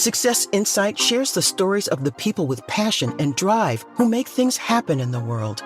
Success Insight shares the stories of the people with passion and drive who make things happen in the world.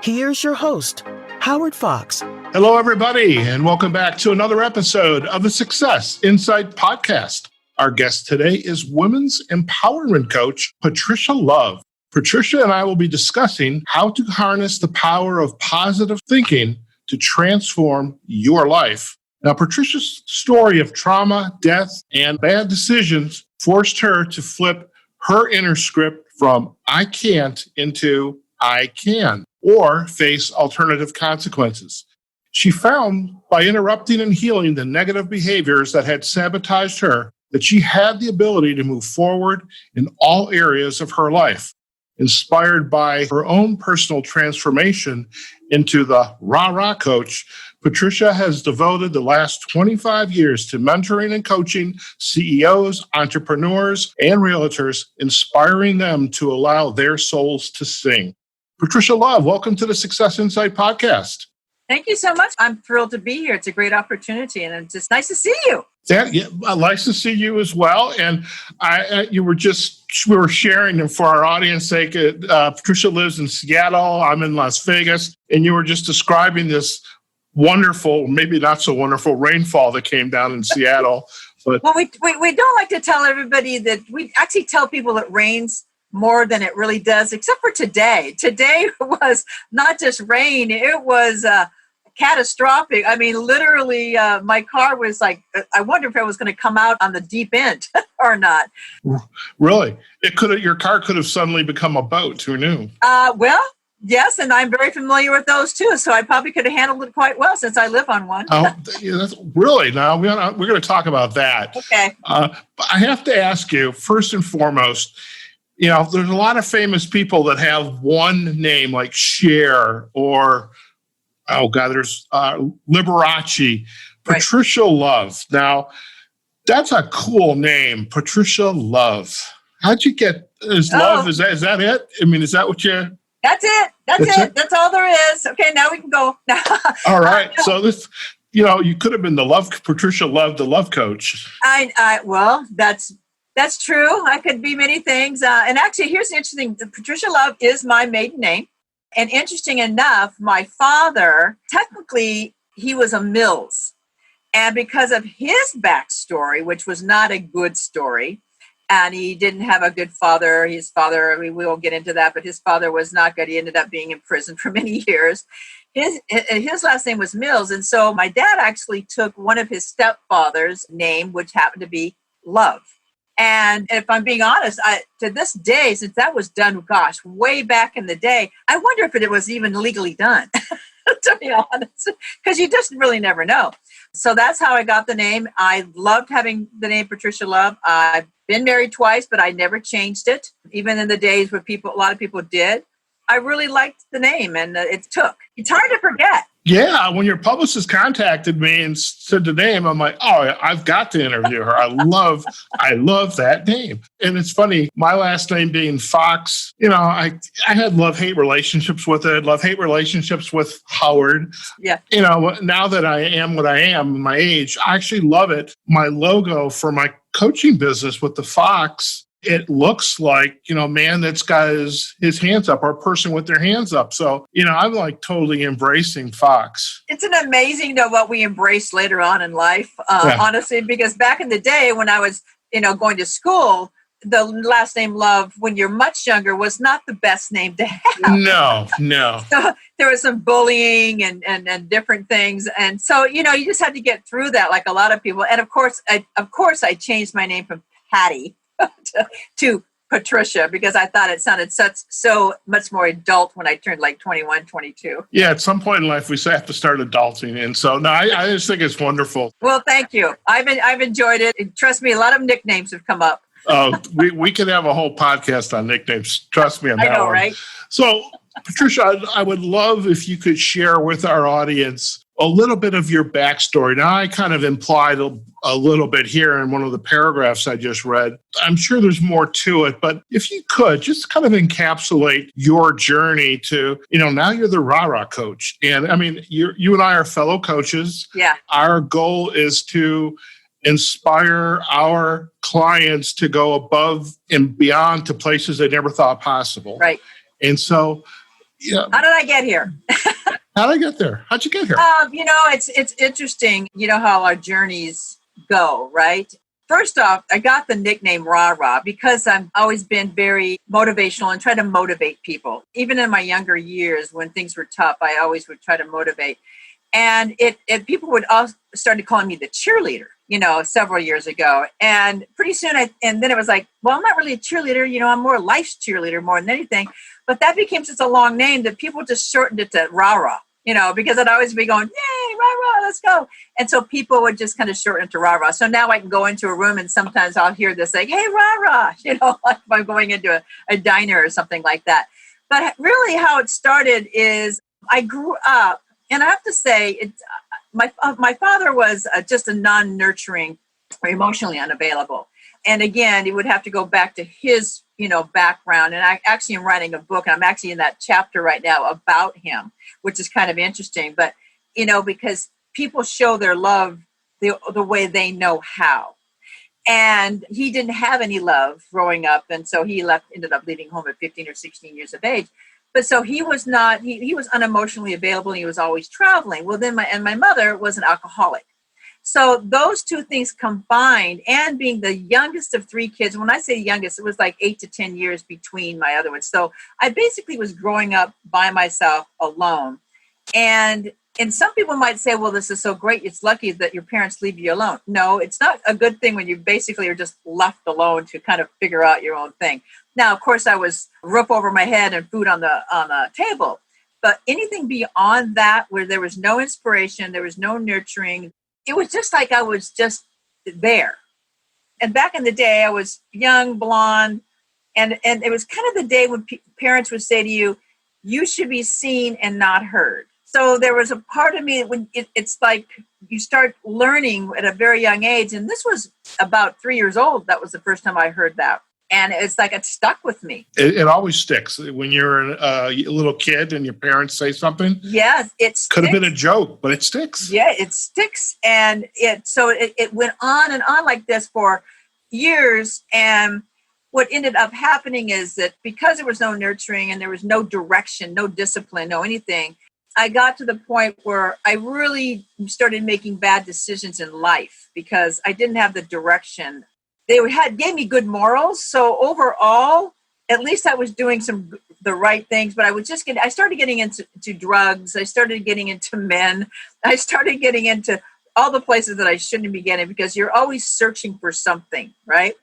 Here's your host, Howard Fox. Hello, everybody, and welcome back to another episode of the Success Insight podcast. Our guest today is women's empowerment coach, Patricia Love. Patricia and I will be discussing how to harness the power of positive thinking to transform your life. Now, Patricia's story of trauma, death, and bad decisions forced her to flip her inner script from I can't into I can, or face alternative consequences. She found by interrupting and healing the negative behaviors that had sabotaged her that she had the ability to move forward in all areas of her life. Inspired by her own personal transformation into the Rah Rah Coach, Patricia has devoted the last 25 years to mentoring and coaching CEOs, entrepreneurs, and realtors, inspiring them to allow their souls to sing. Patricia Love, welcome to the Success Insight podcast. Thank you so much. I'm thrilled to be here. It's a great opportunity, and it's just nice to see you. Yeah, nice to see you as well. And we were sharing, and for our audience sake, Patricia lives in Seattle. I'm in Las Vegas, and you were just describing this wonderful, maybe not so wonderful rainfall that came down in Seattle. But well, we don't like to tell everybody that. We actually tell people it rains more than it really does, except for today. Today was not just rain, it was catastrophic. I mean, literally, my car was like, I wonder if it was going to come out on the deep end or not. Really? Your car could have suddenly become a boat. Who knew? Well, yes, and I'm very familiar with those too, so I probably could have handled it quite well since I live on one. Oh, that's really? Now, we're going to talk about that. Okay. But I have to ask you, first and foremost, there's a lot of famous people that have one name like Cher or, there's Liberace, Right. Patricia Love. Now, that's a cool name, Patricia Love. How'd you get love? Is that it? I mean, is that what you... That's it. That's it. That's all there is. Okay, now we can go. All right. So this, you could have been Patricia Love, the love coach. Well, that's true. I could be many things. And actually, here's the interesting thing. Patricia Love is my maiden name. And interesting enough, my father, technically, he was a Mills. And because of his backstory, which was not a good story, and he didn't have a good father, his father, we won't get into that, but his father was not good. He ended up being in prison for many years. His last name was Mills. And so my dad actually took one of his stepfather's name, which happened to be Love. And if I'm being honest, to this day, since that was done, way back in the day, I wonder if it was even legally done, to be honest, because you just really never know. So that's how I got the name. I loved having the name Patricia Love. I've been married twice, but I never changed it, even in the days where a lot of people did. I really liked the name, and it took. It's hard to forget. Yeah, when your publicist contacted me and said the name, I'm like, I've got to interview her. I love that name. And it's funny, my last name being Fox, I had love-hate relationships with it, love-hate relationships with Howard. Yeah. Now that I am what I am, my age, I actually love it. My logo for my coaching business with the Fox, it looks like, man that's got his hands up, or a person with their hands up. So, I'm like totally embracing Fox. It's an amazing, what we embraced later on in life, honestly, because back in the day when I was, going to school, the last name Love, when you're much younger, was not the best name to have. No. So there was some bullying and different things. And so, you just had to get through that like a lot of people. And of course, I changed my name from Patty to Patricia because I thought it sounded so much more adult when I turned like 21, 22. Yeah, at some point in life, we have to start adulting. And so, no, I just think it's wonderful. Well, thank you. I've enjoyed it. And trust me, a lot of nicknames have come up. We could have a whole podcast on nicknames. Trust me on that one. I know, right? So, Patricia, I would love if you could share with our audience a little bit of your backstory. Now, I kind of implied a little bit here in one of the paragraphs I just read. I'm sure there's more to it, but if you could just kind of encapsulate your journey to, now you're the Rah Rah Coach. And I mean, you and I are fellow coaches. Yeah. Our goal is to inspire our clients to go above and beyond to places they never thought possible. Right. And so, yeah. How did I get here? How did I get there? How'd you get here? It's interesting, how our journeys go, right? First off, I got the nickname Rah Rah because I've always been very motivational and try to motivate people. Even in my younger years, when things were tough, I always would try to motivate. And people would all started calling me the cheerleader, several years ago. And pretty soon, and then it was like, well, I'm not really a cheerleader. I'm more life's cheerleader more than anything. But that became such a long name that people just shortened it to Rah Rah, because I'd always be going, yay, Rah Rah, let's go. And so people would just kind of shorten it to Rah Rah. So now I can go into a room and sometimes I'll hear this like, hey, Rah Rah, like if I'm going into a diner or something like that. But really how it started is I grew up, and I have to say, my father was just a non-nurturing or emotionally unavailable. And again, it would have to go back to his, background. And I actually am writing a book, and I'm actually in that chapter right now about him, which is kind of interesting. But, because people show their love the way they know how. And he didn't have any love growing up. And so he ended up leaving home at 15 or 16 years of age. But so he was not, he was unemotionally available, and he was always traveling. Well, then my mother was an alcoholic. So those two things combined, and being the youngest of three kids, when I say youngest, it was like 8 to 10 years between my other ones. So I basically was growing up by myself alone. And some people might say, well, this is so great. It's lucky that your parents leave you alone. No, it's not a good thing when you basically are just left alone to kind of figure out your own thing. Now, of course, I was roof over my head and food on the table. But anything beyond that, where there was no inspiration, there was no nurturing, it was just like I was just there. And back in the day, I was young, blonde, and it was kind of the day when parents would say to you, you should be seen and not heard. So there was a part of me when it's like you start learning at a very young age. And this was about 3 years old. That was the first time I heard that. And it's like it stuck with me. It always sticks when you're a little kid and your parents say something. Yes, it sticks. Could have been a joke, but it sticks. Yeah, it sticks. And it went on and on like this for years. And what ended up happening is that because there was no nurturing and there was no direction, no discipline, no anything, I got to the point where I really started making bad decisions in life because I didn't have the direction. They gave me good morals. So overall, at least I was doing the right things, but I started getting into drugs. I started getting into men. I started getting into all the places that I shouldn't be getting because you're always searching for something, right?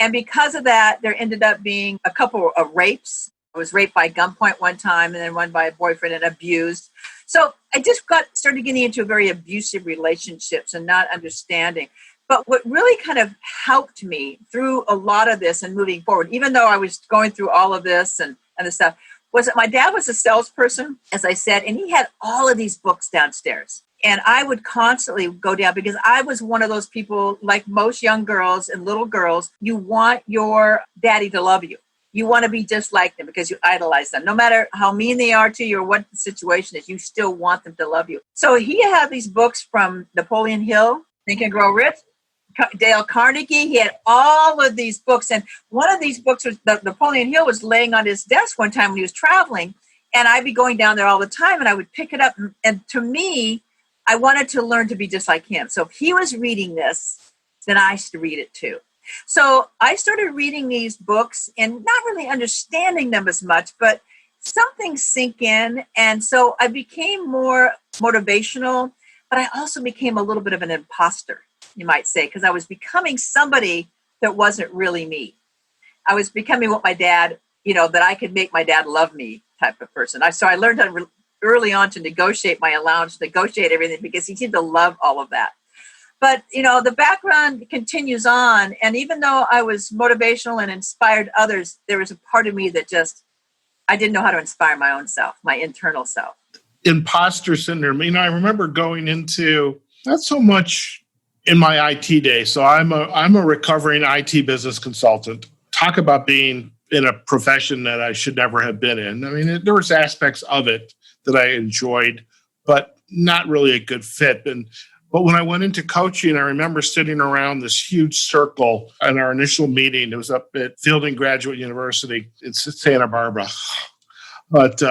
And because of that, there ended up being a couple of rapes. I was raped by gunpoint one time and then one by a boyfriend and abused. So I just started getting into very abusive relationships and not understanding. But what really kind of helped me through a lot of this and moving forward, even though I was going through all of this and the stuff, was that my dad was a salesperson, as I said, and he had all of these books downstairs. And I would constantly go down because I was one of those people, like most young girls and little girls, you want your daddy to love you. You want to be just like them because you idolize them. No matter how mean they are to you or what the situation is, you still want them to love you. So he had these books from Napoleon Hill, Think and Grow Rich, Dale Carnegie. He had all of these books. And one of these books was Napoleon Hill was laying on his desk one time when he was traveling. And I'd be going down there all the time and I would pick it up. And to me, I wanted to learn to be just like him. So if he was reading this, then I should read it too. So I started reading these books and not really understanding them as much, but something sink in. And so I became more motivational, but I also became a little bit of an imposter, you might say, because I was becoming somebody that wasn't really me. I was becoming what my dad, that I could make my dad love me type of person. So I learned early on to negotiate my allowance, negotiate everything because he seemed to love all of that. But, the background continues on. And even though I was motivational and inspired others, there was a part of me that I didn't know how to inspire my own self, my internal self. Imposter syndrome. I remember going into, not so much in my IT day. So I'm a recovering IT business consultant. Talk about being in a profession that I should never have been in. There was aspects of it that I enjoyed, but not really a good fit. And But when I went into coaching, I remember sitting around this huge circle in our initial meeting. It was up at Fielding Graduate University. It's in Santa Barbara. But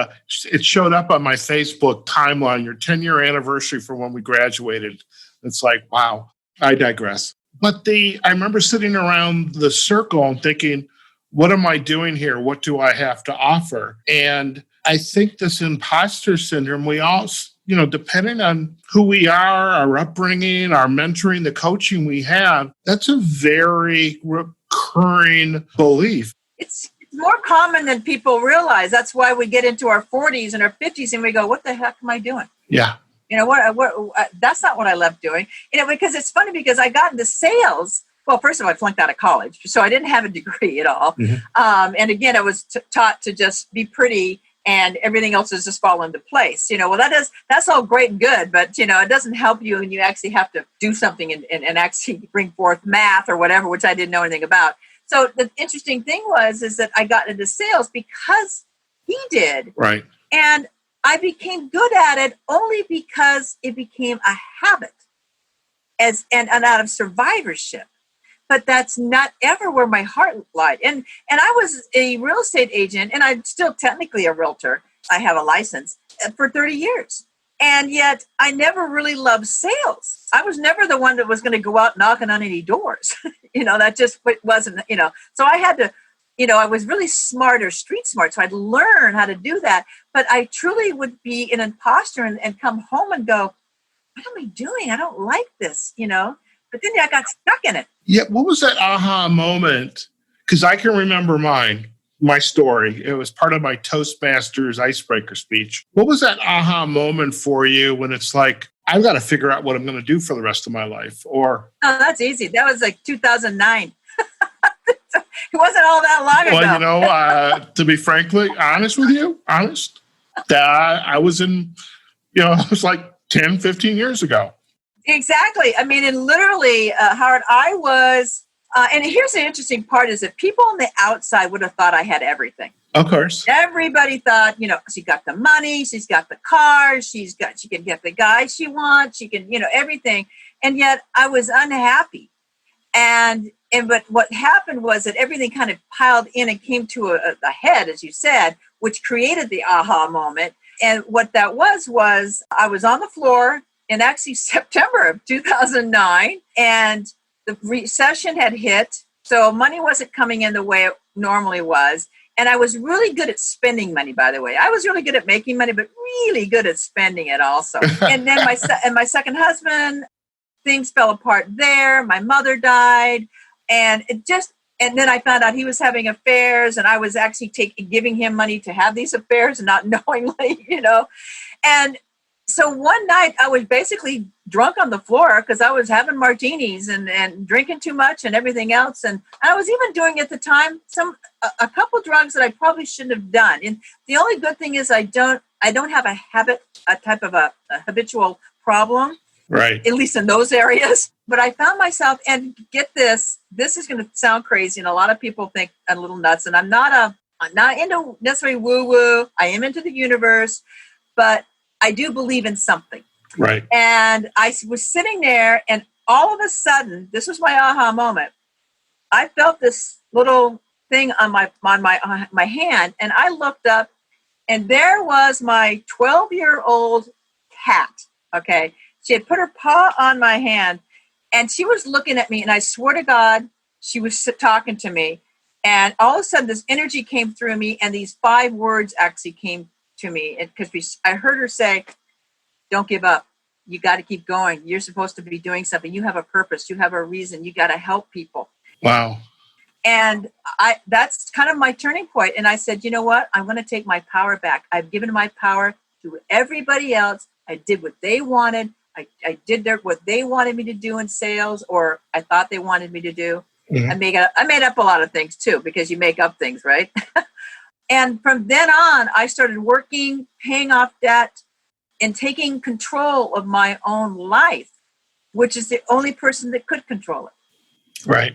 it showed up on my Facebook timeline, your 10-year anniversary for when we graduated. It's like, wow, I digress. But I remember sitting around the circle and thinking, what am I doing here? What do I have to offer? And I think this imposter syndrome, we all, depending on who we are, our upbringing, our mentoring, the coaching we have, that's a very recurring belief. It's more common than people realize. That's why we get into our 40s and our 50s and we go, what the heck am I doing? Yeah. That's not what I love doing. Because it's funny because I got into sales. Well, first of all, I flunked out of college, so I didn't have a degree at all. Mm-hmm. And again, I was taught to just be pretty and everything else is just fall into place. That's all great and good, but, it doesn't help you and you actually have to do something and actually bring forth math or whatever, which I didn't know anything about. So the interesting thing is that I got into sales because he did. Right. And I became good at it only because it became a habit and out of survivorship. But that's not ever where my heart lied. And I was a real estate agent, and I'm still technically a realtor. I have a license for 30 years. And yet I never really loved sales. I was never the one that was going to go out knocking on any doors. That just wasn't, So I had to, I was really smart or street smart. So I'd learn how to do that. But I truly would be an imposter and come home and go, what am I doing? I don't like this, But then I got stuck in it. Yeah. What was that aha moment? Because I can remember my story. It was part of my Toastmasters icebreaker speech. What was that aha moment for you when it's like, I've got to figure out what I'm going to do for the rest of my life? Or that's easy. That was like 2009. It wasn't all that long ago. Well, to be frankly honest with you, that I was in, it was like 10, 15 years ago. Exactly. I mean, and literally, Howard, I was, and here's the interesting part is that people on the outside would have thought I had everything. Of course. Everybody thought, she got the money, she's got the car, she can get the guy she wants, she can, everything. And yet I was unhappy. But what happened was that everything kind of piled in and came to a head, as you said, which created the aha moment. And what that was I was on the floor in actually September of 2009, and the recession had hit, so money wasn't coming in the way it normally was. And I was really good at spending money, by the way. I was really good at making money, but really good at spending it also. And then my second husband, things fell apart there. My mother died, and then I found out he was having affairs, and I was actually giving him money to have these affairs, and not knowingly, And so one night I was basically drunk on the floor because I was having martinis and drinking too much and everything else. And I was even doing at the time a couple drugs that I probably shouldn't have done. And the only good thing is I don't have a type of a habitual problem, right? At least in those areas. But I found myself, and get this is going to sound crazy, and a lot of people think I'm a little nuts. And I'm not into necessarily woo woo. I am into the universe, but I do believe in something. Right. And I was sitting there, and all of a sudden, this was my aha moment. I felt this little thing on my hand, and I looked up, and there was my 12-year-old cat. Okay. She had put her paw on my hand, and she was looking at me, and I swear to God, she was talking to me. And all of a sudden, this energy came through me, and these 5 words actually came to me, because I heard her say, don't give up. You got to keep going. You're supposed to be doing something. You have a purpose. You have a reason. You got to help people. Wow. And that's kind of my turning point. And I said, you know what? I'm going to take my power back. I've given my power to everybody else. I did what they wanted. I did what they wanted me to do in sales, or I thought they wanted me to do. Mm-hmm. I made up a lot of things too, because you make up things, right? And from then on, I started working, paying off debt, and taking control of my own life, which is the only person that could control it. Right.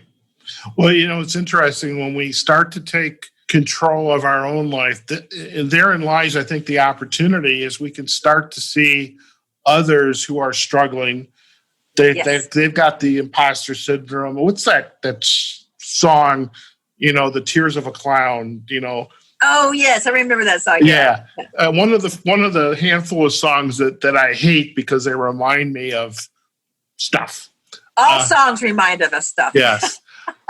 Well, it's interesting when we start to take control of our own life, therein lies, I think, the opportunity is we can start to see others who are struggling They've got the imposter syndrome. What's that song? The Tears of a Clown. Oh yes, I remember that song. Yeah. One of the handful of songs that I hate because they remind me of stuff. All songs remind us of stuff. Yes.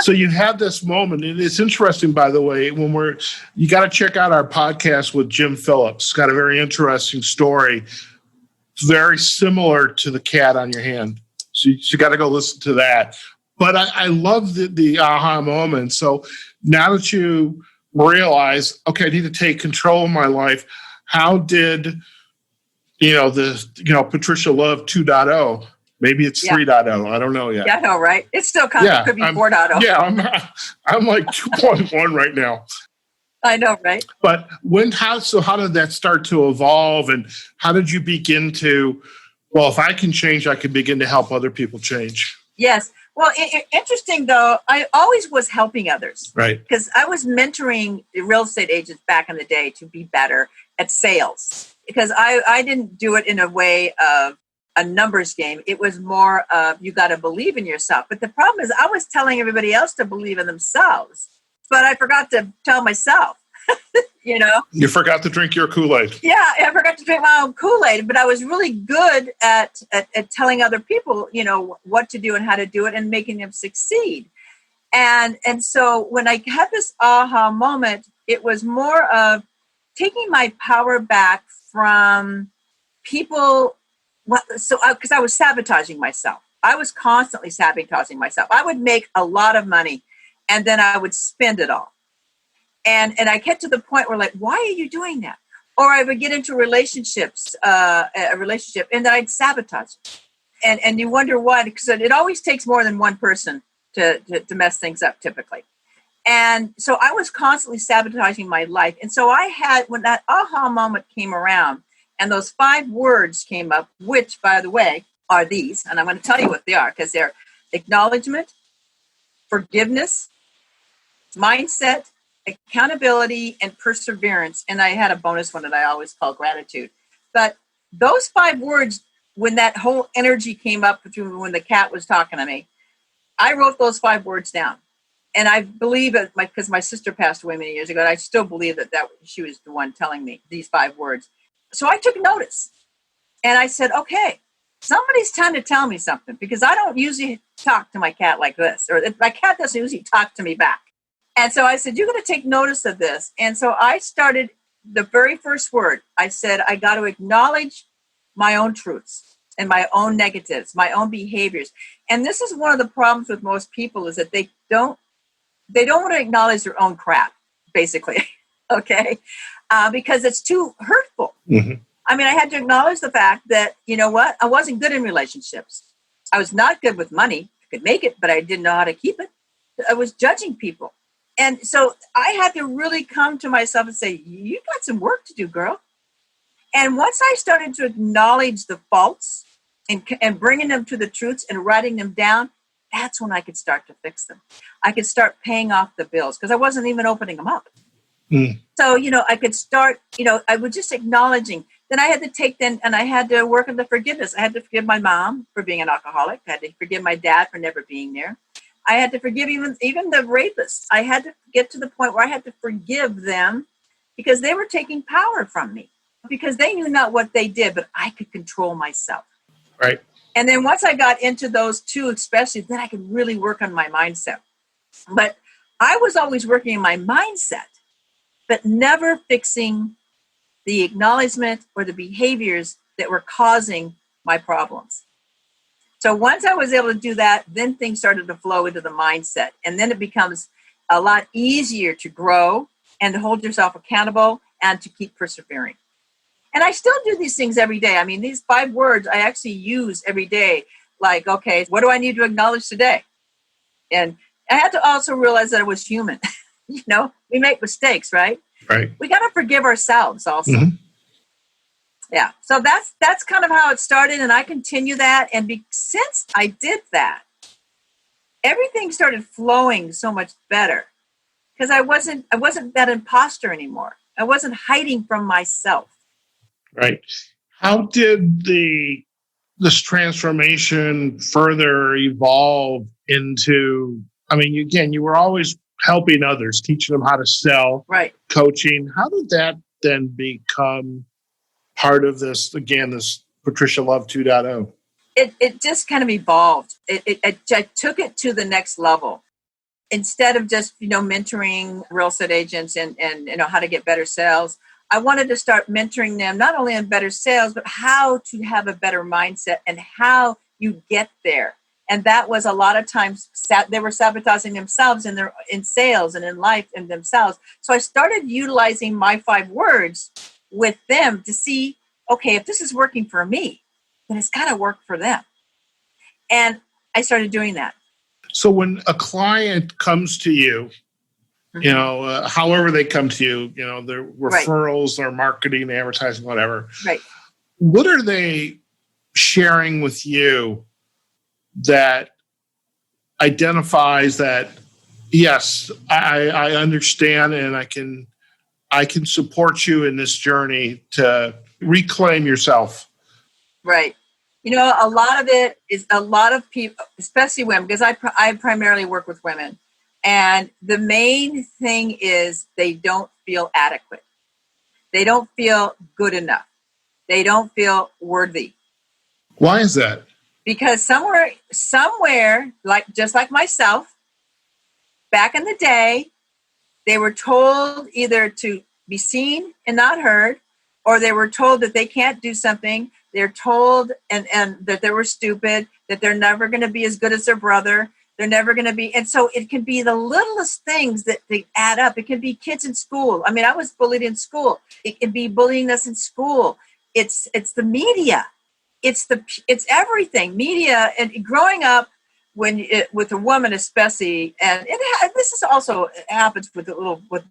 So you have this moment, and it's interesting, by the way, you got to check out our podcast with Jim Phillips. It's got a very interesting story, very similar to the cat on your hand. So you got to go listen to that. But I love the aha moment. So now that you realize, okay, I need to take control of my life, how did, Patricia Love 2.0, maybe it's 3.0, I don't know yet. Yeah, I know, right? It's still coming. It could be 4.0. Yeah, I'm like 2.1 right now. I know, right? But how did that start to evolve, and how did you begin to, well, if I can change, I can begin to help other people change? Yes. Well, interesting though, I always was helping others. Right. Because I was mentoring real estate agents back in the day to be better at sales. Because I didn't do it in a way of a numbers game. It was more of, you got to believe in yourself. But the problem is I was telling everybody else to believe in themselves, but I forgot to tell myself. You forgot to drink your Kool-Aid. Yeah, I forgot to drink my own Kool-Aid, but I was really good at telling other people, what to do and how to do it and making them succeed. And so when I had this aha moment, it was more of taking my power back from people. Because I was sabotaging myself. I was constantly sabotaging myself. I would make a lot of money and then I would spend it all. And I get to the point where why are you doing that? Or I would get into a relationship, and then I'd sabotage it. And you wonder why, because it always takes more than one person to mess things up typically. And so I was constantly sabotaging my life. And so when that aha moment came around and those 5 words came up, which by the way are these, and I'm going to tell you what they are because they're acknowledgement, forgiveness, mindset, accountability, and perseverance. And I had a bonus one that I always call gratitude. But those 5 words, when that whole energy came up when the cat was talking to me, I wrote those 5 words down. And I believe it, because my sister passed away many years ago, and I still believe that she was the one telling me these 5 words. So I took notice. And I said, okay, somebody's trying to tell me something, because I don't usually talk to my cat like this, or my cat doesn't usually talk to me back. And so I said, you're going to take notice of this. And so I started the very first word. I said, I got to acknowledge my own truths and my own negatives, my own behaviors. And this is one of the problems with most people is that they don't want to acknowledge their own crap, basically. Okay. Because it's too hurtful. Mm-hmm. I mean, I had to acknowledge the fact that, I wasn't good in relationships. I was not good with money. I could make it, but I didn't know how to keep it. I was judging people. And so I had to really come to myself and say, you got some work to do, girl. And once I started to acknowledge the faults and bringing them to the truths and writing them down, that's when I could start to fix them. I could start paying off the bills because I wasn't even opening them up. Mm. So, I could start, I was just acknowledging. Then I had to and I had to work on the forgiveness. I had to forgive my mom for being an alcoholic. I had to forgive my dad for never being there. I had to forgive even the rapists. I had to get to the point where I had to forgive them because they were taking power from me because they knew not what they did, but I could control myself. Right. And then once I got into those 2, especially, then I could really work on my mindset. But I was always working on my mindset, but never fixing the acknowledgement or the behaviors that were causing my problems. So once I was able to do that, then things started to flow into the mindset. And then it becomes a lot easier to grow and to hold yourself accountable and to keep persevering. And I still do these things every day. I mean, these 5 words I actually use every day. Like, okay, what do I need to acknowledge today? And I had to also realize that I was human. We make mistakes, right? Right. We got to forgive ourselves also. Mm-hmm. Yeah, so that's kind of how it started, and I continue that. And since I did that, everything started flowing so much better because I wasn't that imposter anymore. I wasn't hiding from myself. Right. How did the this transformation further evolve into, I mean, again, you were always helping others, teaching them how to sell, Right. coaching. How did that then become part of this, again, this Patricia Love 2.0? It just kind of evolved. I took it to the next level. Instead of just, mentoring real estate agents and how to get better sales, I wanted to start mentoring them not only in better sales, but how to have a better mindset and how you get there. And that was a lot of times they were sabotaging themselves in sales and in life and themselves. So I started utilizing my 5 words with them to see, okay, if this is working for me, then it's got to work for them. And I started doing that. So when a client comes to you, however they come to you, their referrals, their marketing, advertising, whatever. Right. What are they sharing with you that identifies that, yes, I understand and I can support you in this journey to reclaim yourself? Right. A lot of it is a lot of people, especially women, because I primarily work with women. And the main thing is they don't feel adequate. They don't feel good enough. They don't feel worthy. Why is that? Because somewhere, just like myself, back in the day, they were told either to be seen and not heard, or they were told that they can't do something. They're told and that they were stupid, that they're never going to be as good as their brother. They're never going to be. And so it can be the littlest things that they add up. It can be kids in school. I mean, I was bullied in school. It can be bullying us in school. It's the media. It's everything. Media and growing up with a woman especially, and this is also happens with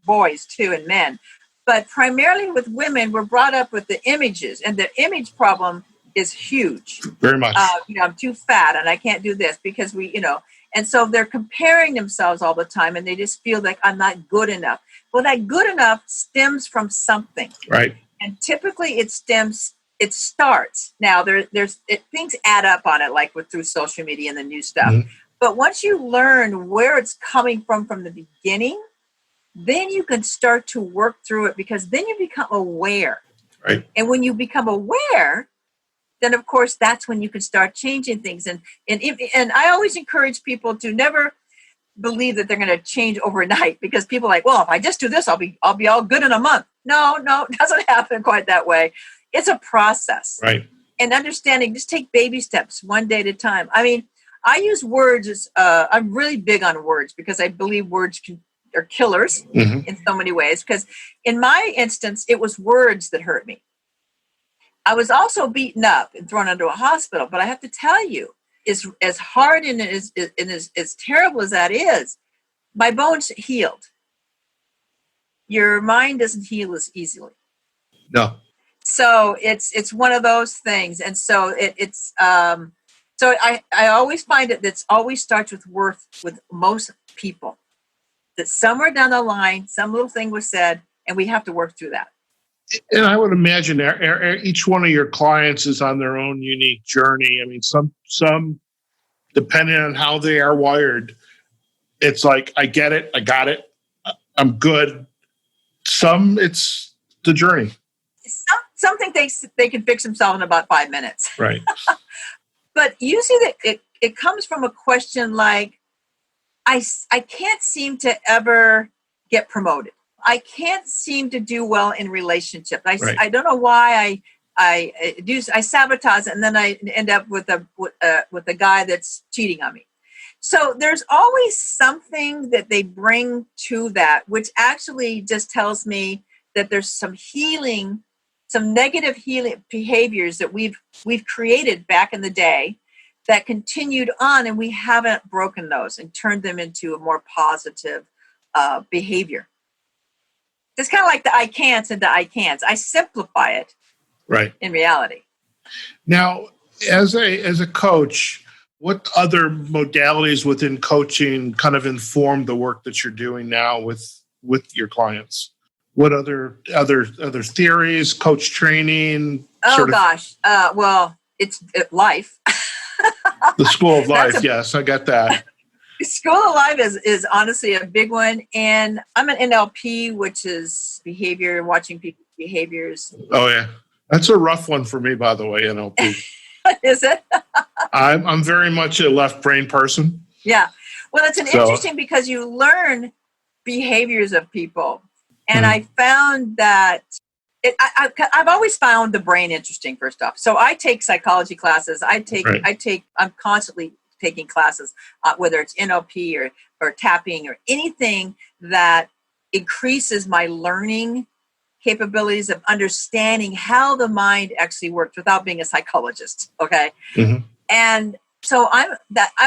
boys too and men. But primarily with women, we're brought up with the images, and the image problem is huge. Very much. I'm too fat and I can't do this because and so they're comparing themselves all the time, and they just feel like I'm not good enough. Well, that good enough stems from something. Right. And typically it starts. Now things add up on it, like through social media and the new stuff. Mm-hmm. But once you learn where it's coming from the beginning, then you can start to work through it, because then you become aware. Right. And when you become aware, then of course that's when you can start changing things. And I always encourage people to never believe that they're going to change overnight, because people are like, well, if I just do this, I'll be all good in a month. No, it doesn't happen quite that way. It's a process. Right. And understanding, just take baby steps one day at a time. I mean, I use words as I'm really big on words, because I believe words are killers in so many ways. Because in my instance, it was words that hurt me. I was also beaten up and thrown into a hospital. But I have to tell you, as hard and as terrible as that is, my bones healed. Your mind doesn't heal as easily. No. So it's one of those things. And so so I always find that always starts with most people. That somewhere down the line, some little thing was said, and we have to work through that. And I would imagine each one of your clients is on their own unique journey. I mean, some depending on how they are wired, it's like, I get it, I got it, I'm good. Some, it's the journey. Some think they can fix themselves in about 5 minutes. Right. But usually it comes from a question like, I can't seem to ever get promoted. I can't seem to do well in relationships. I don't know why I sabotage it, and then I end up with a guy that's cheating on me. So there's always something that they bring to that, which actually just tells me that there's some healing, some negative healing behaviors that we've created back in the day that continued on, and we haven't broken those and turned them into a more positive behavior. It's kind of like the I can'ts and the I can'ts. I simplify it, right? In reality. Now, as a coach, what other modalities within coaching kind of inform the work that you're doing now with your clients? What other theories, coach training? Oh gosh, well, it's life. The school of life. That's Yes, I get that. School of Life is honestly a big one. And I'm an NLP, which is behavior, watching people's behaviors. Oh, yeah. That's a rough one for me, by the way, NLP. Is it? I'm very much a left brain person. Yeah. Well, it's interesting because you learn behaviors of people. And I found that I've always found the brain interesting, first off. So I take psychology classes. I'm constantly taking classes, whether it's NLP or tapping or anything that increases my learning capabilities of understanding how the mind actually works without being a psychologist. Okay. Mm-hmm. And so I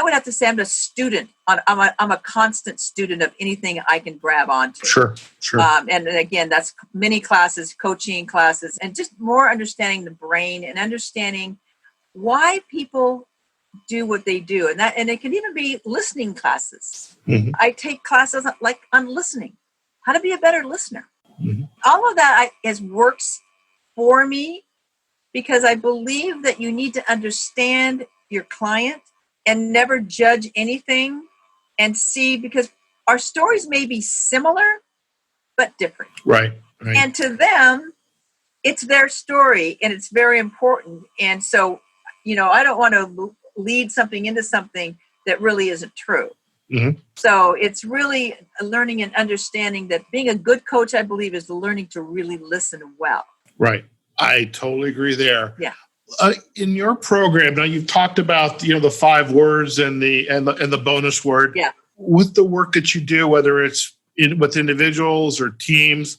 would have to say I'm a student. I'm a constant student of anything I can grab onto. Sure. And again, that's many classes, coaching classes, and just more understanding the brain and understanding why people do what they do. And it can even be listening classes. Mm-hmm. I take classes like on listening, how to be a better listener. Mm-hmm. All of that works for me because I believe that you need to understand your client and never judge anything and see, because our stories may be similar, but different. Right. And to them, it's their story and it's very important. And so, I don't want to lead something into something that really isn't true. Mm-hmm. So it's really learning and understanding that being a good coach, I believe, is the learning to really listen well. Right. I totally agree there. Yeah. In your program, now you've talked about the 5 words and the bonus word. Yeah. With the work that you do, whether it's with individuals or teams,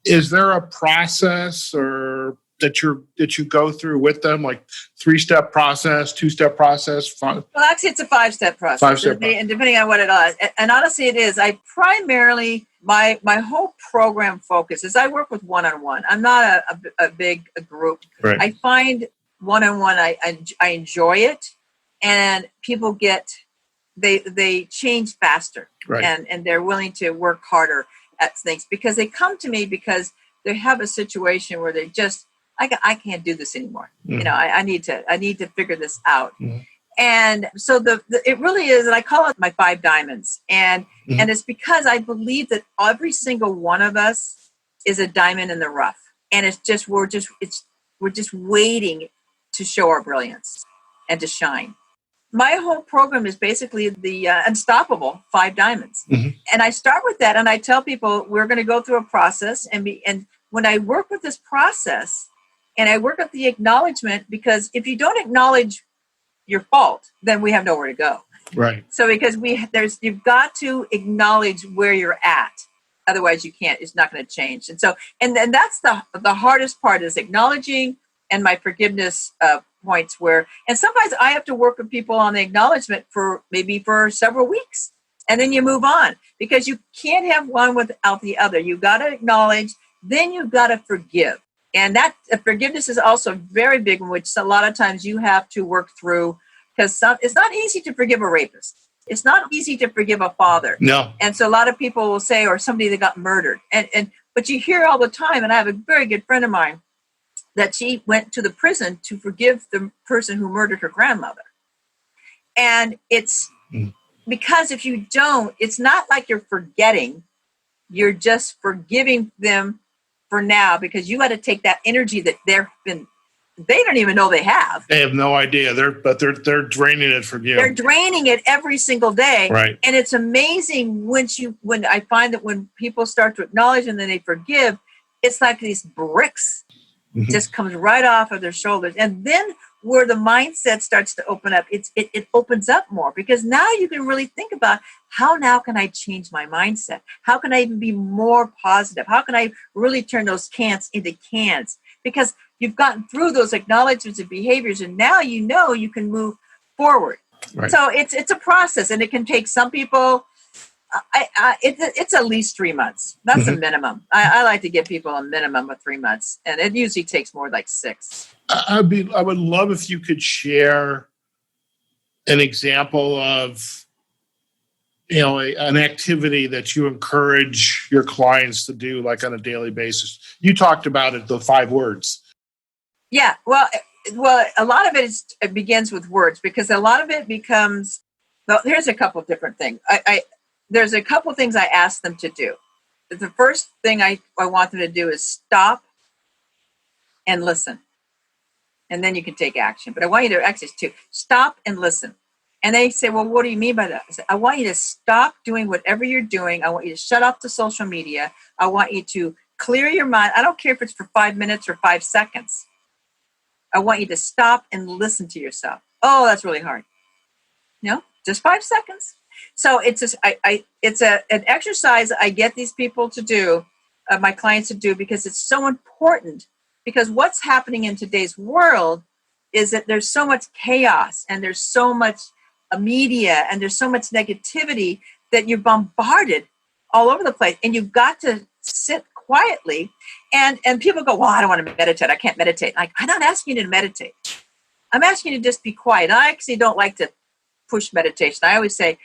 is there a process or that you go through with them, like 3-step process, 2-step process? Well, actually, it's a 5-step process. 5-step and depending on what it is, and honestly, it is. I primarily my whole program focus is I work with one-on-one. I'm not a big group. Right. I find one-on-one. I enjoy it, and people they change faster, right. and they're willing to work harder at things because they come to me because they have a situation where they just. I can't do this anymore. Mm-hmm. I need to figure this out. Mm-hmm. And so it really is, and I call it my 5 diamonds. And mm-hmm. and it's because I believe that every single one of us is a diamond in the rough. And it's just we're just waiting to show our brilliance and to shine. My whole program is basically the unstoppable 5 diamonds. Mm-hmm. And I start with that, and I tell people we're going to go through a process, and when I work with this process. And I work at the acknowledgement, because if you don't acknowledge your fault, then we have nowhere to go. Right. So because you've got to acknowledge where you're at. Otherwise you can't, it's not going to change. And so, and then that's the hardest part is acknowledging, and my forgiveness points and sometimes I have to work with people on the acknowledgement for several weeks. And then you move on, because you can't have one without the other. You've got to acknowledge, then you've got to forgive. And that forgiveness is also very big, in which a lot of times you have to work through, because it's not easy to forgive a rapist. It's not easy to forgive a father. No. And so a lot of people will say, or somebody that got murdered. But you hear all the time, and I have a very good friend of mine that she went to the prison to forgive the person who murdered her grandmother. And it's because if you don't, it's not like you're forgetting, you're just forgiving them for now, because you got to take that energy that they don't even know they have. They have no idea. They're draining it from you. They're draining it every single day. Right. And it's amazing when I find that when people start to acknowledge and then they forgive, it's like these bricks mm-hmm. just comes right off of their shoulders. And then where the mindset starts to open up, it opens up more, because now you can really think about how now can I change my mindset? How can I even be more positive? How can I really turn those can'ts into cans? Because you've gotten through those acknowledgments of behaviors, and now you can move forward. Right. So it's a process, and it can take some people. It's at least 3 months. That's mm-hmm. a minimum. I like to give people a minimum of 3 months, and it usually takes more like 6. I would love if you could share an example of an activity that you encourage your clients to do, like on a daily basis. You talked about it, the 5 words. Yeah, well, Well, a lot of it begins with words, because a lot of it becomes, well, here's a couple of different things. There's a couple of things I ask them to do. The first thing I want them to do is stop and listen. And then you can take action. But I want you to actually to stop and listen. And they say, well, what do you mean by that? I say, I want you to stop doing whatever you're doing. I want you to shut off the social media. I want you to clear your mind. I don't care if it's for 5 minutes or 5 seconds. I want you to stop and listen to yourself. Oh, that's really hard. Just 5 seconds. So it's an exercise I get these people to do, my clients to do, because it's so important. Because what's happening in today's world is that there's so much chaos and there's so much media and there's so much negativity that you're bombarded all over the place. And you've got to sit quietly. And people go, well, I don't want to meditate. I can't meditate. Like, I'm not asking you to meditate. I'm asking you to just be quiet. I actually don't like to push meditation. I always say,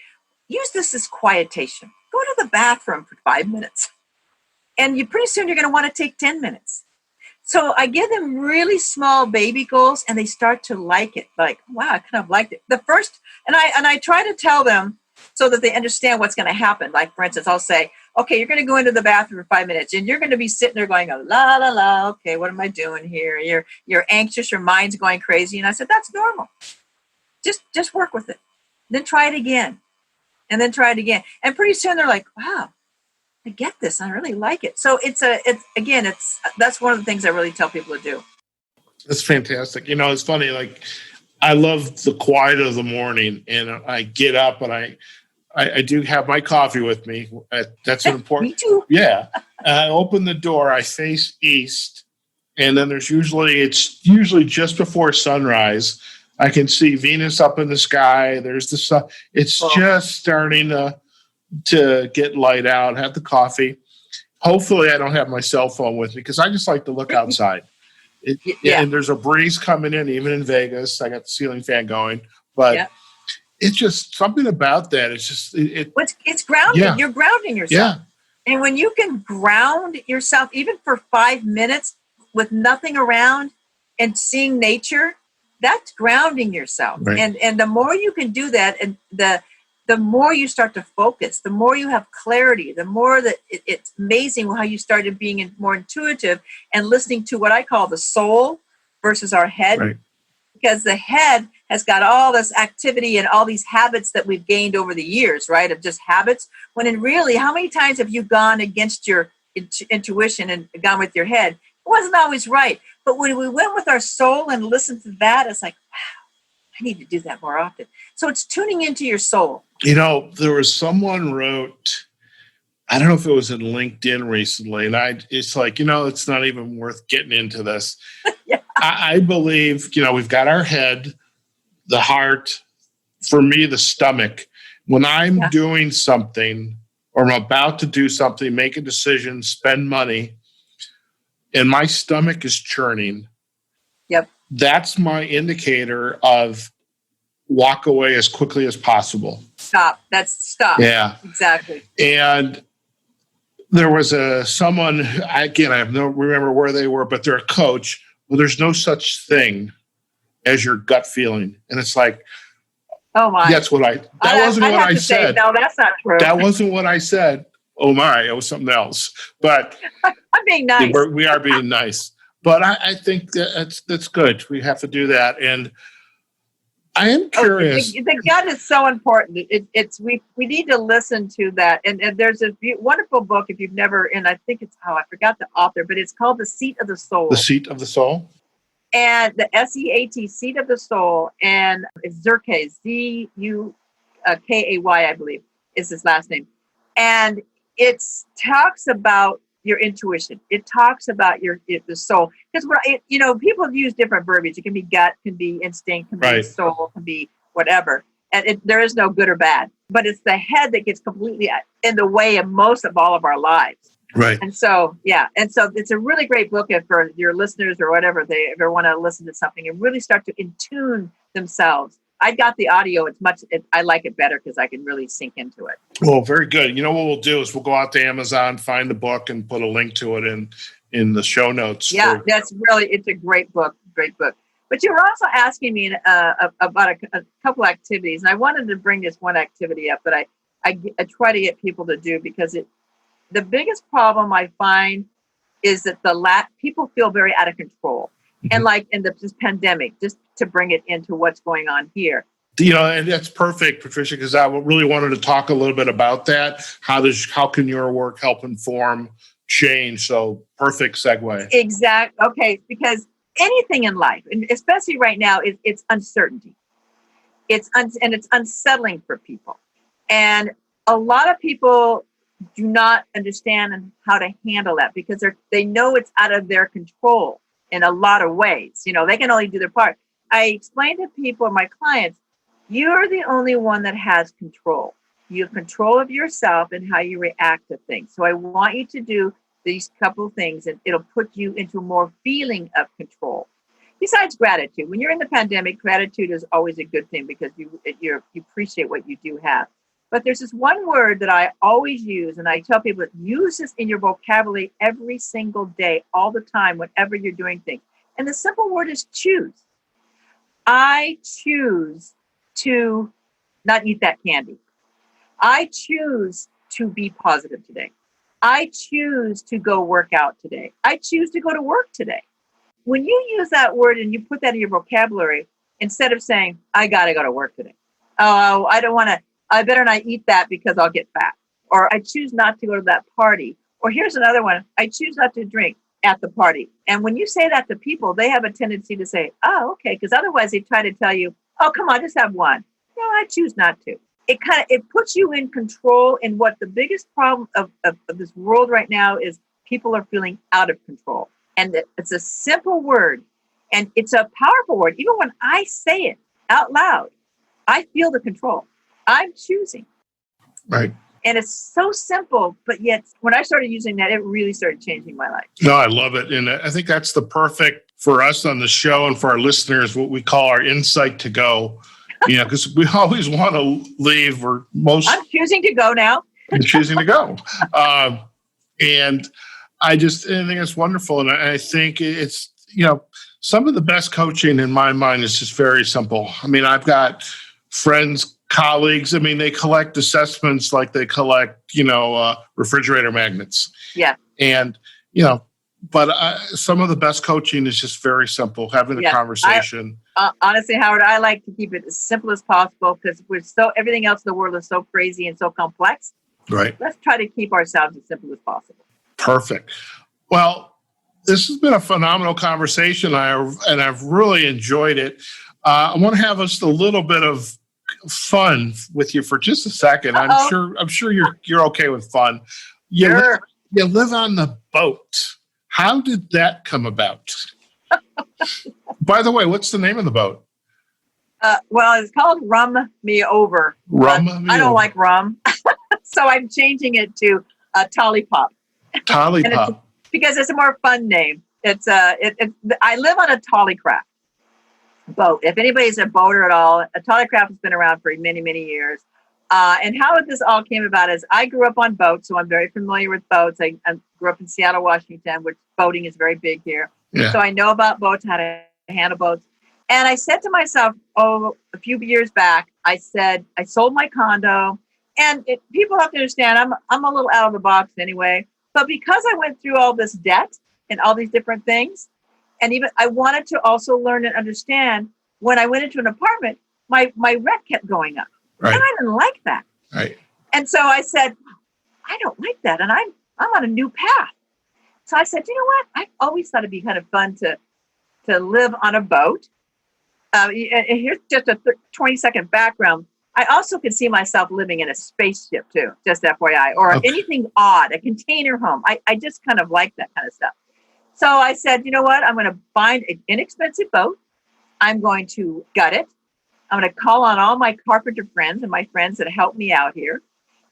use this as quietation. Go to the bathroom for 5 minutes. And pretty soon you're going to want to take 10 minutes. So I give them really small baby goals, and they start to like it. Like, wow, I kind of liked it. The first, and I try to tell them so that they understand what's going to happen. Like, for instance, I'll say, okay, you're going to go into the bathroom for 5 minutes, and you're going to be sitting there going, oh, la, la, la, okay, what am I doing here? You're anxious, your mind's going crazy. And I said, that's normal. Just work with it. Then try it again. And then try it again. And pretty soon they're like, wow, I get this. I really like it. So that's one of the things I really tell people to do. That's fantastic. It's funny. Like, I love the quiet of the morning, and I get up and I do have my coffee with me. That's an important. Me too. Yeah. I open the door. I face east, and then it's usually just before sunrise. I can see Venus up in the sky. There's the sun. It's just starting to get light out. Have the coffee. Hopefully, I don't have my cell phone with me, because I just like to look outside. And there's a breeze coming in, even in Vegas. I got the ceiling fan going, but it's just something about that. It's just it's grounding. Yeah. You're grounding yourself. Yeah. And when you can ground yourself, even for 5 minutes with nothing around and seeing nature, that's grounding yourself. Right. And the more you can do that, and the more you start to focus, the more you have clarity, the more that it's amazing how you started being more intuitive and listening to what I call the soul versus our head. Right. Because the head has got all this activity and all these habits that we've gained over the years, right, of just habits. When in really, how many times have you gone against your intuition and gone with your head? It wasn't always right. But when we went with our soul and listened to that, it's like, wow, I need to do that more often. So it's tuning into your soul. There was someone wrote, I don't know if it was in LinkedIn recently, and it's like, it's not even worth getting into this. Yeah. I believe, we've got our head, the heart, for me, the stomach. When I'm doing something, or I'm about to do something, make a decision, spend money, and my stomach is churning, that's my indicator of walk away as quickly as possible. Stop. That's stop. Yeah. Exactly. And there was someone, again, I don't remember where they were, but they're a coach. Well, there's no such thing as your gut feeling. And it's like, oh my. That wasn't what I said. No, that's not true. That wasn't what I said. Oh my, it was something else. But I'm being nice. We are being nice. But I think that's good. We have to do that. And I am curious. The gut is so important. We need to listen to that. And there's a wonderful book, if you've never, and I think I forgot the author, but it's called The Seat of the Soul. The Seat of the Soul? And the SEAT, Seat of the Soul, and Zurkay, Zukay, I believe, is his last name. And it talks about your intuition. It talks about the soul. Because people use different verbiage. It can be gut, can be instinct, can be soul, can be whatever. And there is no good or bad. But it's the head that gets completely in the way of most of all of our lives. Right. And so, it's a really great book for your listeners or whatever, if they ever want to listen to something and really start to intune themselves. I got the audio. I like it better because I can really sink into it. Well, very good. What we'll do is we'll go out to Amazon, find the book, and put a link to it in the show notes. Yeah, it's a great book. Great book. But you were also asking me about a couple activities, and I wanted to bring this one activity up that I try to get people to do, because the biggest problem I find is that people feel very out of control. And like in this pandemic, just to bring it into what's going on here. And that's perfect, Patricia, because I really wanted to talk a little bit about that. How can your work help inform change? So perfect segue. Exactly. Okay, because anything in life, and especially right now, it's uncertainty. And it's unsettling for people. And a lot of people do not understand how to handle that, because they know it's out of their control in a lot of ways. They can only do their part. I explain to people, my clients, you're the only one that has control. You have control of yourself and how you react to things. So I want you to do these couple things, and it'll put you into more feeling of control. Besides gratitude, when you're in the pandemic, gratitude is always a good thing, because you appreciate what you do have. But there's this one word that I always use, and I tell people, use this in your vocabulary every single day, all the time, whenever you're doing things. And the simple word is choose. I choose to not eat that candy. I choose to be positive today. I choose to go work out today. I choose to go to work today. When you use that word and you put that in your vocabulary, instead of saying, I got to go to work today. Oh, I better not eat that because I'll get fat. Or I choose not to go to that party. Or here's another one. I choose not to drink at the party. And when you say that to people, they have a tendency to say, oh, okay. Because otherwise they try to tell you, oh, come on, just have one. No, I choose not to. It puts you in control. And what the biggest problem of this world right now is, people are feeling out of control. And it's a simple word, and it's a powerful word. Even when I say it out loud, I feel the control. I'm choosing. Right. And it's so simple, but yet when I started using that, it really started changing my life. No, I love it. And I think that's the perfect for us on the show, and for our listeners, what we call our insight to go. Because we always want to leave, I'm choosing to go now. I'm choosing to go. And I think it's wonderful. And I think it's, some of the best coaching in my mind is just very simple. I mean, I've got friends, colleagues. They collect assessments like they collect, refrigerator magnets. Yeah. And, but some of the best coaching is just very simple, having a conversation. Honestly, Howard, I like to keep it as simple as possible, because everything else in the world is so crazy and so complex. Right. Let's try to keep ourselves as simple as possible. Perfect. Well, this has been a phenomenal conversation, and I've really enjoyed it. I want to have us a little bit of fun with you for just a second. Uh-oh. I'm sure you're okay with fun. Sure. You live on the boat. How did that come about? By the way, what's the name of the boat? Well, it's called Rum Me Over. I don't like rum, so I'm changing it to Tollipop. Tollipop. Because it's a more fun name. I live on a Tollycraft boat. If anybody's a boater at all, a Tollycraft has been around for many, many years. And how this all came about is, I grew up on boats, so I'm very familiar with boats. I grew up in Seattle, Washington, which boating is very big here. Yeah. So I know about boats, how to handle boats. And I said to myself, a few years back, I said, I sold my condo. And people have to understand, I'm a little out of the box anyway. But because I went through all this debt and all these different things, and even I wanted to also learn and understand, when I went into an apartment, my rent kept going up. Right. And I didn't like that. Right. And so I said, I don't like that. And I'm on a new path. So I said, you know what? I always thought it'd be kind of fun to live on a boat. And here's just a 20-second background. I also could see myself living in a spaceship too, just FYI, or anything odd, a container home. I just kind of like that kind of stuff. So I said, you know what? I'm going to find an inexpensive boat. I'm going to gut it. I'm going to call on all my carpenter friends and my friends that help me out here.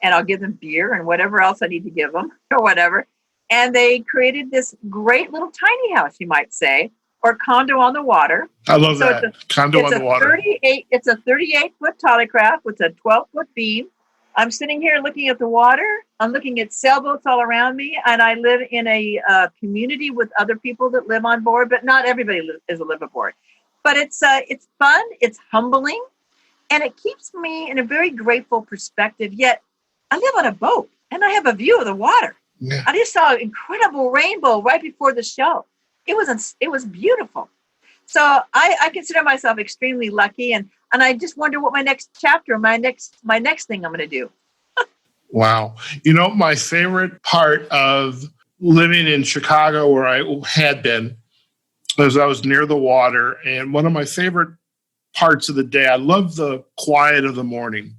And I'll give them beer and whatever else I need to give them or whatever. And they created this great little tiny house, you might say, or condo on the water. I love that. Condo on the water. It's a 38-foot Tollycraft with a 12-foot beam. I'm sitting here looking at the water. I'm looking at sailboats all around me. And I live in a community with other people that live on board, but not everybody is a live aboard. but it's fun, it's humbling, and it keeps me in a very grateful perspective. Yet I live on a boat and I have a view of the water. Yeah. I just saw an incredible rainbow right before the show. It was beautiful. So I consider myself extremely lucky, and I just wonder what my next chapter, my next thing I'm going to do. Wow. My favorite part of living in Chicago, where I had been, was I was near the water. And one of my favorite parts of the day, I love the quiet of the morning.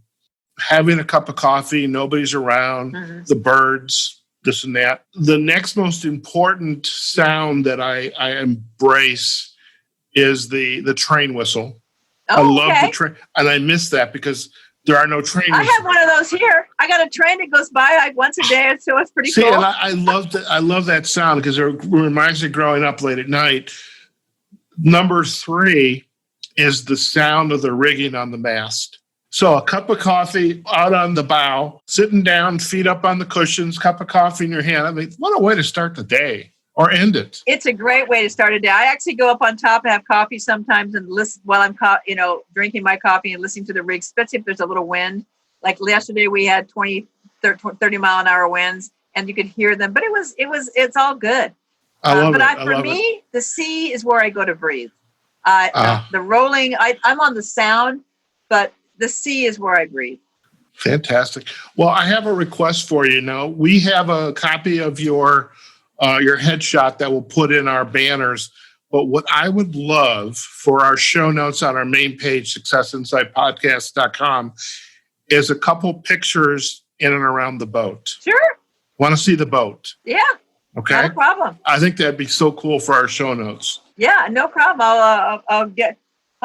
Having a cup of coffee, nobody's around, the birds, this and that. The next most important sound that I embrace is the train whistle. Oh, I love the train, and I miss that because there are no trains. I have one of those here. I got a train that goes by like once a day, so it's pretty cool. And I love that. I love that sound because it reminds me of growing up late at night. Number 3 is the sound of the rigging on the mast. So a cup of coffee out on the bow, sitting down, feet up on the cushions, cup of coffee in your hand. I mean, what a way to start the day or end it. It's a great way to start a day. I actually go up on top and have coffee sometimes and listen while I'm drinking my coffee and listening to the rig, especially if there's a little wind. Like yesterday we had 30 mile an hour winds and you could hear them, but it's all good. I love it. For me, the sea is where I go to breathe. The rolling, I'm on the sound, but the sea is where I breathe. Fantastic. Well, I have a request for you now. We have a copy of your headshot that we'll put in our banners. But what I would love for our show notes on our main page, successinsightpodcast.com, is a couple pictures in and around the boat. Sure. Want to see the boat? Yeah. Okay. No problem. I think that'd be so cool for our show notes. Yeah, no problem. I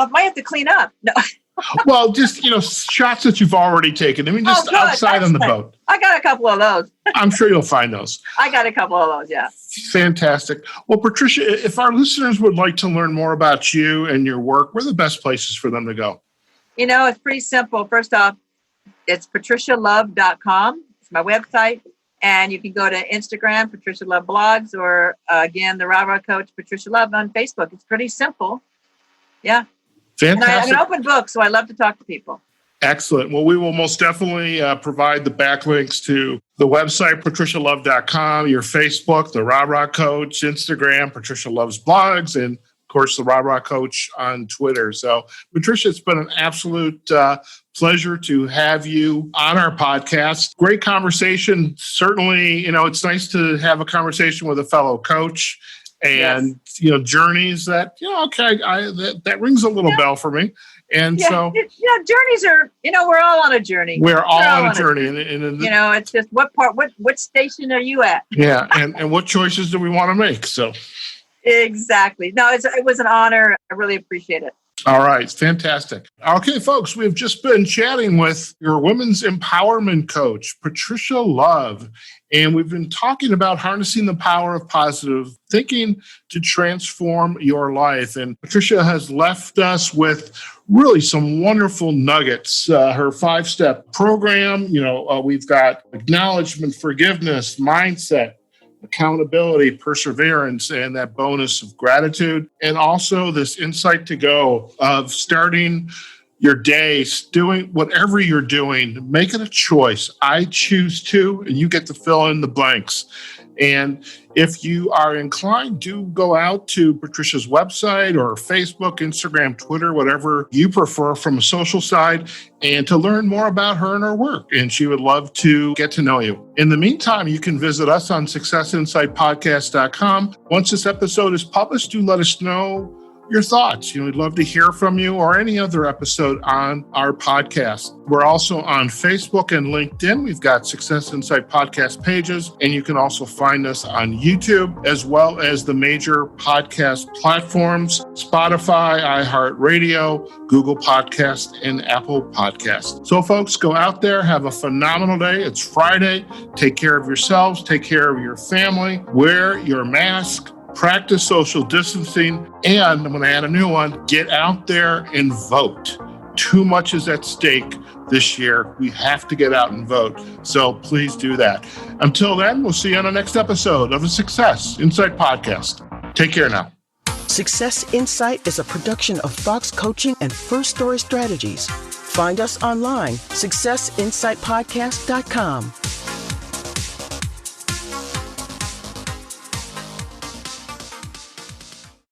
might have to clean up. No. Well, just, shots that you've already taken. I mean, just outside on the boat. I got a couple of those. I'm sure you'll find those. I got a couple of those, yeah. Fantastic. Well, Patricia, if our listeners would like to learn more about you and your work, where are the best places for them to go? It's pretty simple. First off, it's patricialove.com. It's my website. And you can go to Instagram, Patricia Love Blogs, or again, the Rah Rah Coach, Patricia Love on Facebook. It's pretty simple. Yeah. Fantastic. And I'm an open book, so I love to talk to people. Excellent. Well, we will most definitely provide the backlinks to the website, patricialove.com, your Facebook, the Rah Rah Coach, Instagram, Patricia Loves Blogs, and, of course, the Rah Rah Coach on Twitter. So, Patricia, it's been an absolute pleasure to have you on our podcast. Great conversation. Certainly, it's nice to have a conversation with a fellow coach. And, journeys that, that rings a little bell for me. And so, journeys are, we're all on a journey. We're all on a journey. And it's just what station are you at? Yeah. And what choices do we want to make? So. Exactly. No, it was an honor. I really appreciate it. All right. Fantastic. Okay, folks, we've just been chatting with your women's empowerment coach, Patricia Love, and we've been talking about harnessing the power of positive thinking to transform your life. And Patricia has left us with really some wonderful nuggets. Her 5-step program, we've got acknowledgement, forgiveness, mindset, accountability, perseverance, and that bonus of gratitude. And also this insight to go of starting your day, doing whatever you're doing, make it a choice. I choose to, and you get to fill in the blanks. And if you are inclined, do go out to Patricia's website or Facebook, Instagram, Twitter, whatever you prefer from a social side, and to learn more about her and her work. And she would love to get to know you. In the meantime, you can visit us on successinsightpodcast.com. Once this episode is published, do let us know your thoughts. We'd love to hear from you or any other episode on our podcast. We're also on Facebook and LinkedIn. We've got Success Insight podcast pages, and you can also find us on YouTube, as well as the major podcast platforms, Spotify, iHeartRadio, Google Podcast, and Apple Podcast. So folks, go out there, have a phenomenal day. It's Friday. Take care of yourselves. Take care of your family. Wear your mask. Practice social distancing, and I'm going to add a new one, get out there and vote. Too much is at stake this year. We have to get out and vote. So please do that. Until then, we'll see you on the next episode of the Success Insight Podcast. Take care now. Success Insight is a production of Fox Coaching and First Story Strategies. Find us online, successinsightpodcast.com.